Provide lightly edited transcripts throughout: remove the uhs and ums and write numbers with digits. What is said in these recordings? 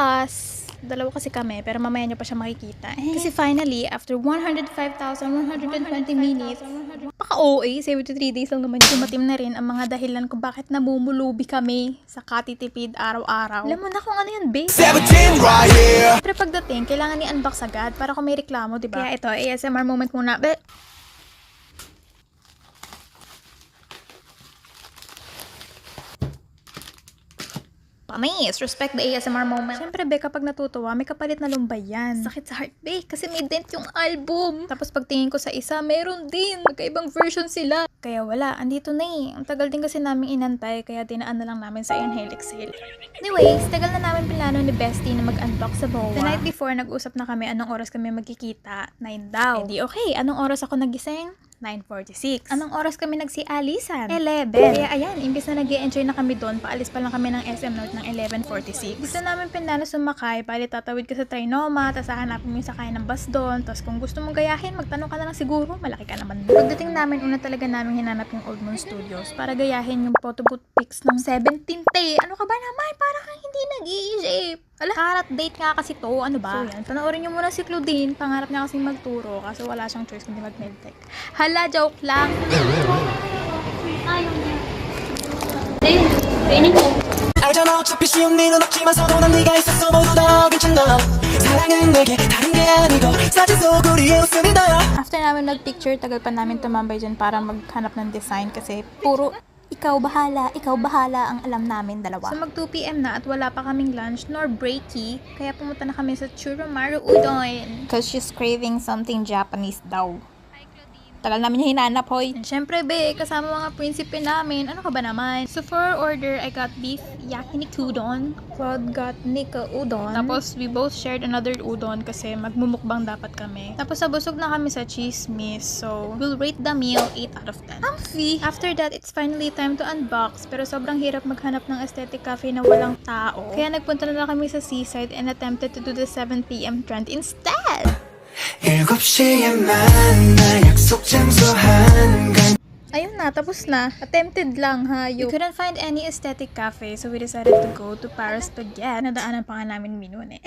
bus. Dalawa kasi kami, pero mamaya nyo pa siya makikita. Kasi finally, after 105,120 minutes, paka-OA, 73 days lang naman. Dumating na rin ang mga dahilan kung bakit namumulubi kami sa katitipid araw-araw. Alam mo na kung ano yun, babe. 17 right here. Pero pagdating, kailangan i-unbox agad para kung may reklamo, diba? Kaya ito, ASMR moment muna. Panis, respect the ASMR moment. Siyempre, be, kapag natutuwa, may kapalit na lumbay yan. Sakit sa heart, be, kasi may dent yung album. Tapos pagtingin ko sa isa, meron din. Magkaibang version sila. Kaya wala, andito na eh. Ang tagal din kasi namin inantay, kaya dinaan na lang namin sa Inhale Exhale. Anyways, tagal na namin plano ni Bestie na mag-unbox sa BOA. The night before, nag-usap na kami anong oras kami magkikita. 9 daw. Eh di okay, anong oras ako nagising? 9:46. Anong oras kami nagsialisan? 11. Kaya ayan, imbis na nag-e-enjoy na kami doon, paalis pa lang kami ng SM North ng 11:46. Gusto namin pinano sumakay, bali tatawid ka sa Trinoma, tapos hahanapin mo yung sakay ng bus doon, tapos kung gusto mong gayahin, magtanong ka na lang siguro, malaki ka naman. Pagdating namin, una talaga namin hinanap yung Old Moon Studios para gayahin yung photo booth pics ng 17th. Ano ka ba naman? Para kang hindi nag-iisip. Ala, karat date nga kasi to, ano ba? So yan, panoorin nyo muna si Claudine, pangarap niya kasing magturo, kaso wala siyang choice kundi mag-medtech. Hala, joke lang. Ayaw niya. Ayun, kainin ko. 알잖아 어차피 쉬운 일은 없지만서도 난 네가 있었어 모두 다 괜찮아 사랑은 내게 다른 게 아니고 사진 속 우리의 웃음이 다야. After namin mag-picture, tagal pa namin tumambay dyan para maghanap ng design kasi puro ikaw bahala ang alam namin dalawa. So mag 2 PM na at wala pa kaming lunch nor breaky, kaya pumunta na kami sa Churumaru Udon. Cause she's craving something Japanese daw. Tagal namin yung hinanap, hoy. And syempre, be, kasama mga prinsipe namin. Ano ka ba naman? So, for our order, I got beef yakiniku udon. Claude got nika udon. Tapos, we both shared another udon kasi magmumukbang dapat kami. Tapos, nabusog na kami sa chismis. So, we'll rate the meal 8 out of 10. Amfi! After that, it's finally time to unbox. Pero sobrang hirap maghanap ng aesthetic cafe na walang tao. Kaya nagpunta na lang kami sa seaside and attempted to do the 7 PM trend instead. 7시에 만나 약속 장소 한간. Ayun na, tapos na. Attempted lang, ha? We couldn't find any aesthetic cafe, so we decided to go to Paris Baguette. Nadaanan pa nga namin menu eh.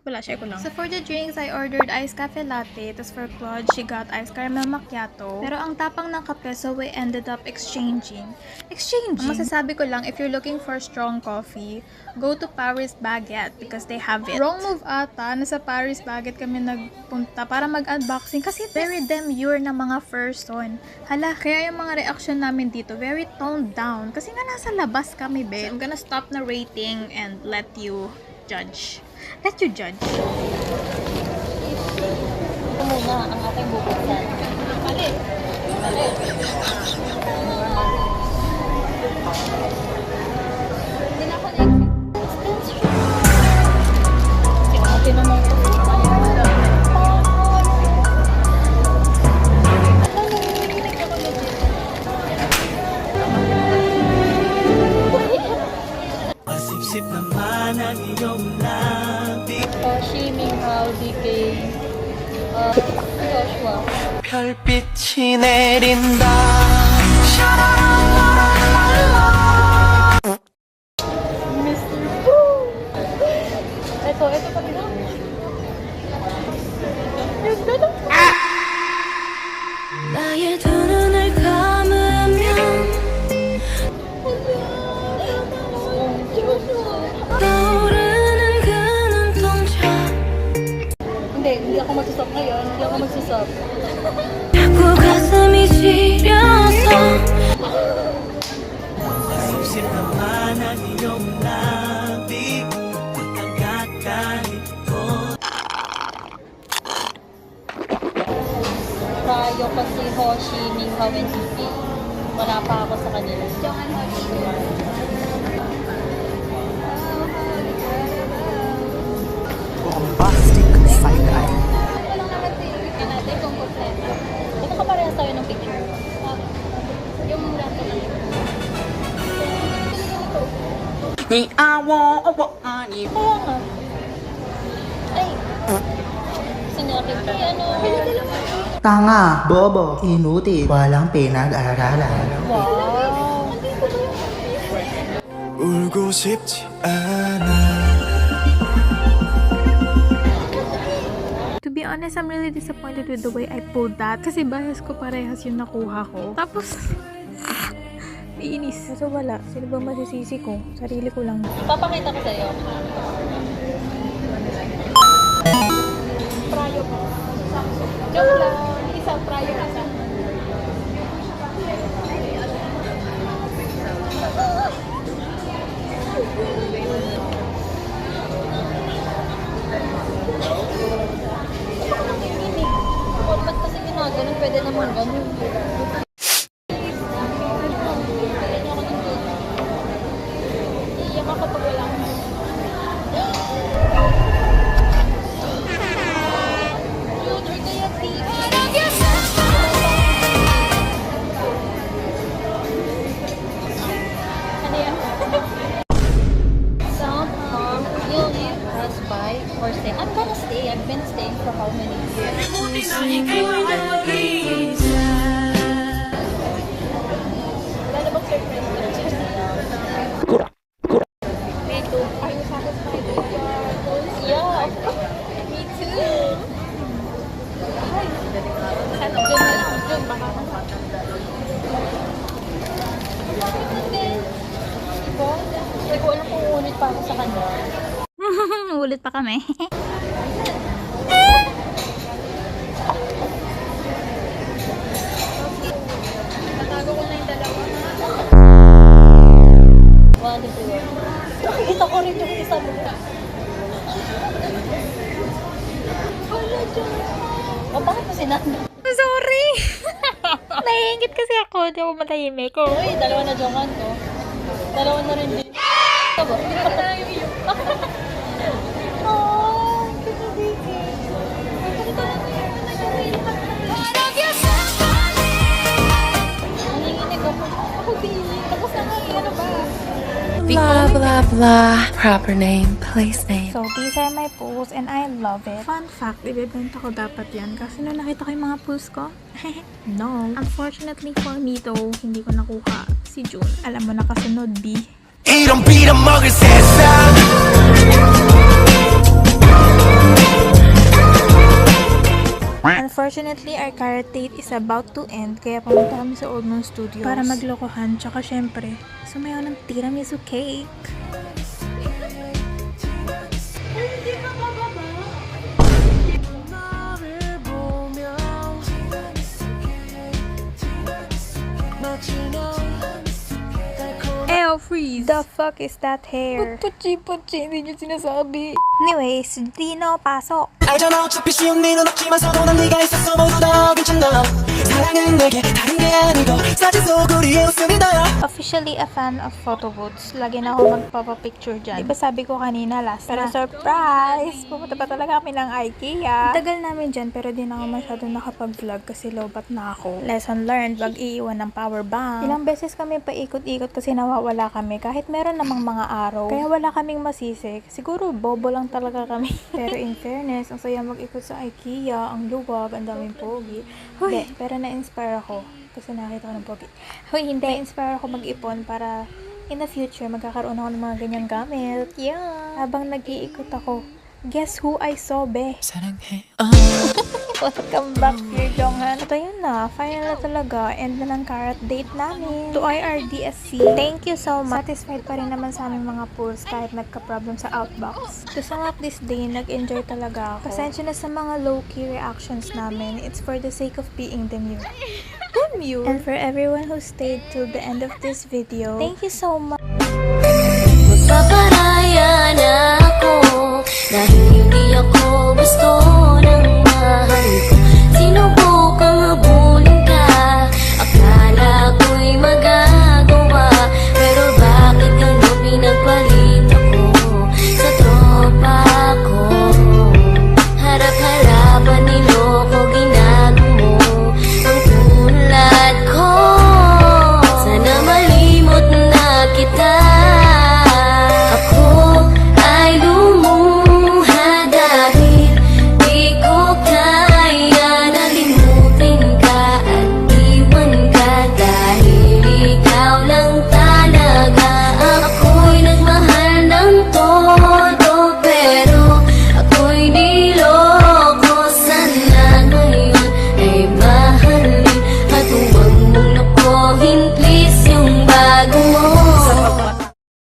Wala, share ko lang. So for the drinks, I ordered iced cafe latte. Tapos for Claude, she got iced caramel macchiato. Pero ang tapang ng kape, so we ended up exchanging. Ang masasabi ko lang, if you're looking for strong coffee, go to Paris Baguette because they have it. Wrong move ata, nasa Paris Baguette kami nagpunta para mag-unboxing kasi very demure na mga person. Hala, kaya yung mga reaction namin dito, very toned down. Kasi nga nasa labas kami, be. So, I'm gonna stop narrating and let you judge. Let you judge. Ito muna ang ating bubuksan. Palit. Hindi na ako na-expect. Ito naman ito. Masipsip naman ang iyong labi. Xi Minghao, DK, Joshua. 별빛이 내린다. Ito pa rin. 나의 두 눈을 감으면 떠오르는 그 눈동자 Hindi ako magsusok ngayon. Hindi ako magsusok. 자꾸 가슴이 시려서 masipsip naman ang iyong labi. Pagkagat kahit ko. Tayo ko si Ho Chi Minghao and DK. Wala pa ako sa kanila. Joanne Ho Chi Bombastic side-eye. Ito lang naman tingnan natin kung kompleto. Ito ka parehas tayo ng picture. Yung rato lang. 你爱我，我爱你。 Oo nga. Ay. Sinapit ko ano. Tanga, bobo, inutil, walang pinag-aralan. Wow. 울고 싶지 않아. honest, I'm really disappointed with the way I pulled that. Kasi bias ko parehas yung nakuha ko. Tapos, iinis. Kaso wala. Sino ba masisisi ko? Sarili ko lang. Papakita ko sa'yo. Prayo ko. Joke lang. Isa, prayo isa. Ba't kasi ginaganon? Pwede naman ganun. Iiyak ako pag wala ko. Ano yan? Sound harm. Will you pass by or stay? I'm gonna stay. I've been staying for how many years? Wala na bang surprise ko na siya? Me too. Are you satisfied with your goals? Yeah. Me too. Ay. Sana dyan na lang. Dyan, baka Hindi ko alam kung ulit pa ako sa kanya. Ulit pa kami. Natago ko na yung dalawa. One, two, three. Nakikita ko rin yung isa mo. Wala dyan. O, bakit mo sinanda? Sorry! Naiingit kasi ako. Di ako matahimik ko. Uy, dalawa na jokan ko. Dalawa na rin din. Ito ba? Oh, kita baby. Ito na nanginginig ako. Ako din. Tapos na nga, ano ba? Blah blah blah. Proper name, place name. So, these are my pools and I love it. Fun fact, ibebenta ko dapat yan kasi nung nakita ko yung mga pools ko, no. Unfortunately for me though, hindi ko nakuha si June. Alam mo na kasunod, B. 이런 빌어먹을 세상 Unfortunately, our carrot date is about to end kaya pumunta kami sa Old Moon Studios para maglokohan tsaka syempre sumayaw ng tiramisu cake. Ew, freeze! The fuck is that hair? Puchi, hindi nyo sinasabi. Anyways, Dino, pasok! 알잖아 어차피 쉬운 일은 없지만서도 난 네가 있었어 모두 다 괜찮아 사랑은 내게 다른 게 아니고 사진 속 우리의 웃음이 나야 Officially a fan of photo booths. Lagi na ako magpapapicture dyan. Diba sabi ko kanina last pero surprise! Pumunta pa talaga kami ng IKEA. Tagal namin dyan pero di na ako masyado nakapag-vlog kasi lobat na ako. Lesson learned, wag iiwan ng power bank. Ilang beses kami paikot-ikot kasi nawawala kami kahit meron namang mga araw. Kaya wala kaming masisik. Siguro bobo lang talaga kami. Pero in fairness, ang saya mag-ikot sa IKEA, ang luwag, ang daming pogi. Hindi, pero na-inspire ako kasi nakita ko ng pogi. Hoy, hindi. Na-inspire ako mag-ipon para in the future, magkakaroon ako ng mga ganyang gamit. Yeah! Habang nag-iikot ako, guess who I saw, be? 사랑해 Welcome back here, Jonghan. Ito yun na. Final na talaga. End na ng carrot date namin. To IRDSC. Thank you so much. Satisfied pa rin naman sa aming mga pools kahit nagka-problem sa outbox. To sum up this day, nag-enjoy talaga ako. Pasensya na sa mga low-key reactions namin. It's for the sake of being demure. Demure? And for everyone who stayed till the end of this video, thank you so much. Paparaya na